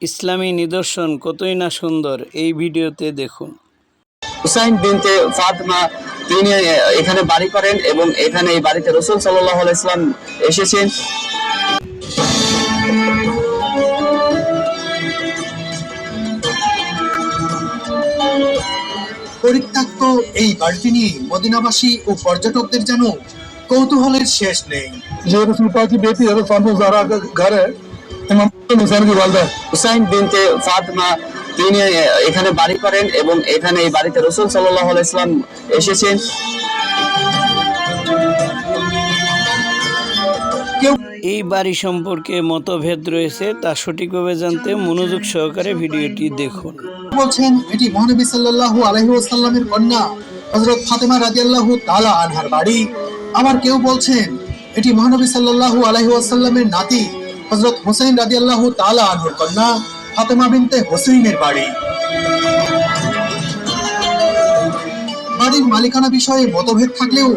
ইসলামী নিদর্শন কতই না সুন্দর, এই ভিডিওতে দেখুন। হুসাইন বিনতে ফাতেমা তিনি এখানে বাড়ি করেন এবং এখানে এই বাড়িতে রাসূল সাল্লাল্লাহু আলাইহি ওয়াসাল্লাম এসেছেন। পরিত্যক্ত এই বাড়িটি নিয়ে মদিনাবাসী ও পর্যটকদের যেন কৌতূহলের শেষ নেই। जो रसूल पाक की बेटी हज़रत फातिमा ज़हरा का घर है, इमाम हुसैन की वालिदा। হুসাইন বিনতে ফাতেমা তিনি এখানে বাড়ি করেন এবং এখানে এই বাড়িতে রাসূল সাল্লাল্লাহু আলাইহি ওয়াসাল্লাম এসেছেন। এই বাড়ি সম্পর্কে মতভেদ রয়েছে, তা সঠিকভাবে জানতে মনোযোগ সহকারে ভিডিওটি দেখুন। বলছেন এটি মহানবী সাল্লাল্লাহু আলাইহি ওয়াসাল্লামের কন্যা হযরত ফাতেমা রাদিয়াল্লাহু তাআলা আনহার বাড়ি। আবার কেউ বলছেন এটি মহানবী সাল্লাল্লাহু আলাইহি ওয়াসাল্লামের নাতি হযরত হুসাইন রাদিয়াল্লাহু তাআলা আনহুর কন্যা ফাতেমা বিনতে হুসাইনের বাড়ি। বাড়ির মালিকানা বিষয়ে মতভেদ থাকলেও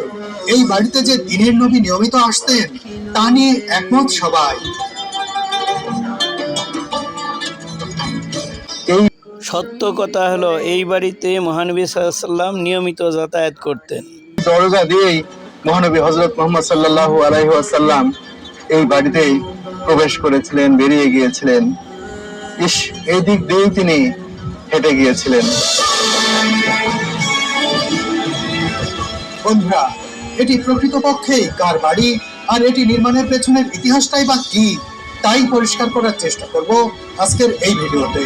এই বাড়িতে যে দিনের নবী নিয়মিত আসতেন তা নিয়ে একমত সবাই। সত্য কথা হলো, এই বাড়িতে মহানবী সাল্লাল্লাহু আলাইহি ওয়াসাল্লাম নিয়মিত যাতায়াত করতেন। দরজা দিয়েই মহানবী হযরত মুহাম্মদ সাল্লাল্লাহু আলাইহি ওয়াসাল্লাম এই বাড়িতেই প্রবেশ করেছিলেন, বেরিয়ে গিয়েছিলেন। এই দিক দিয়েই তিনি হেঁটে গিয়েছিলেন। বন্ধুরা, এটি প্রকৃতপক্ষে কার বাড়ি আর এটি নির্মাণের পেছনের ইতিহাসটাই বা কি, তাই পরিষ্কার করার চেষ্টা করব আজকের এই ভিডিওতে।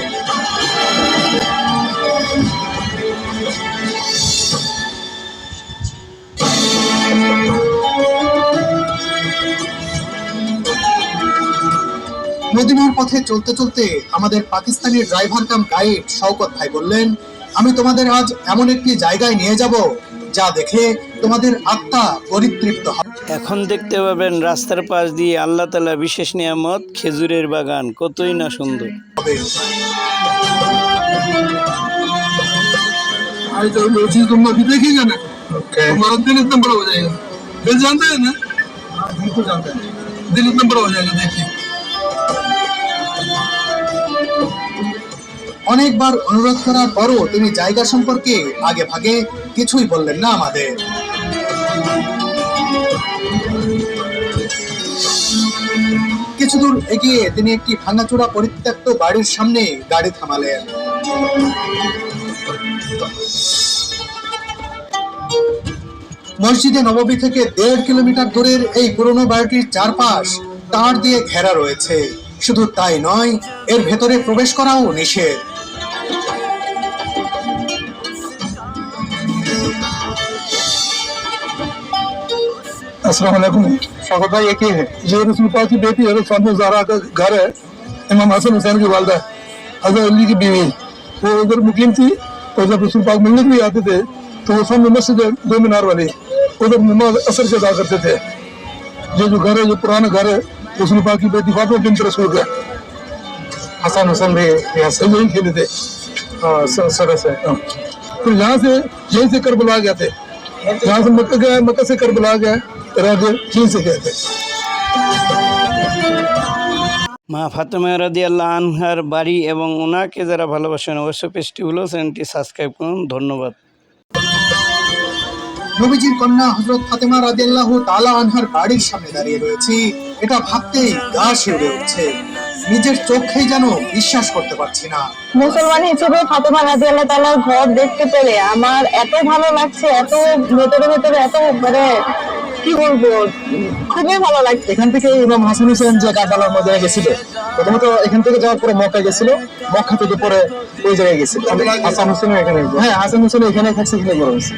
মদিনার পথে চলতে চলতে আমাদের Pakistani driver cum guide Shaukat ভাই বললেন, আমি তোমাদের আজ এমন একটি জায়গায় নিয়ে যাব যা দেখে তোমাদের আত্মা পরিতৃপ্ত হবে। এখন দেখতে পাবেন রাস্তার পাশ দিয়ে আল্লাহ তাআলা বিশেষ নিয়ামত খেজুরের বাগান, কতই না সুন্দর। तुम अभी देखिएगा ना, हमारा दिल इतना बड़ा हो जाएगा। दिल जानते हैं ना, बिल्कुल जानते हैं, दिल इतना बड़ा हो जाएगा। देखिए অনেকবার অনুরোধ করার পরও তিনি জায়গা সম্পর্কে আগে ভাগে কিছুই বললেন না আমাদের। কিছু দূর এগিয়ে তিনি একটি ভাঙাচোরা পরিত্যক্ত বাড়ির সামনে গাড়ি থামালেন। মসজিদে নববী থেকে 1.5 কিলোমিটার দূরের এই পুরনো বাড়িটির চারপাশ তার দিয়ে ঘেরা রয়েছে। শুধু তাই নয়, এর ভেতরে প্রবেশ করাও নিষেধ। अस्सलाम वालेकुम। শওকত ভাই, এ কি है? जो रसूल पाक की बेटी हज़रत फातिमा ज़हरा का घर है, इमाम हसन हुसैन की वालिदा, हज़रत अली की बीवी। वो उधर मुकीम थी, तो जब रसूल पाक मिलने के लिए आते थे तो वो सामने मस्जिद है 2 मीनार वाली, उधर नमाज असर से अदा करते थे। जो घर है, जो पुराना घर है, रसूल पाक की बेटी फातिमा बिन्त रसूल का। हसन हुसैन भी यही खेले थे। सरस है। फिर यहाँ से यहीं से करबला गए थे, यहाँ से मक्का गया, मक्का से करबला गया, यहीं से गए थे। মা ফাতেমা রাদিয়াল্লাহু আনহার বাড়ি এবং ওনাকে যারা ভালোবাসেন অবশ্যই পেজটি হলো চ্যানেলটি সাবস্ক্রাইব করুন। ধন্যবাদ। নবীজির কন্যা হযরত ফাতেমা রাদিয়াল্লাহু তাআলা আনহার বাড়ির সামনে দাঁড়িয়ে রয়েছি, এটা ভাবতেই গা শিউরে উঠছে। নিজের চোখেই যেন বিশ্বাস করতে পারছি না। মুসলমান হিসেবে ফাতেমা রাদিয়াল্লাহু তাআলার ঘর দেখতে পেরে আমার এত ভালো লাগছে, এত ভেতরে ভেতরে এত মানে কি বলবো, খুবই ভালো লাগছে। এখান থেকে ইমাম হাসান হুসেন যে কারবালার মধ্যে গেছিল, প্রথমত এখান থেকে যাওয়ার পরে মক্কা গেছিল, মক্কা থেকে পরে ওই জায়গায় গেছিল। হাসান হুসেন এখানে, হ্যাঁ হাসান হুসেন এখানে থাকছে, এখানে বড় হয়েছে।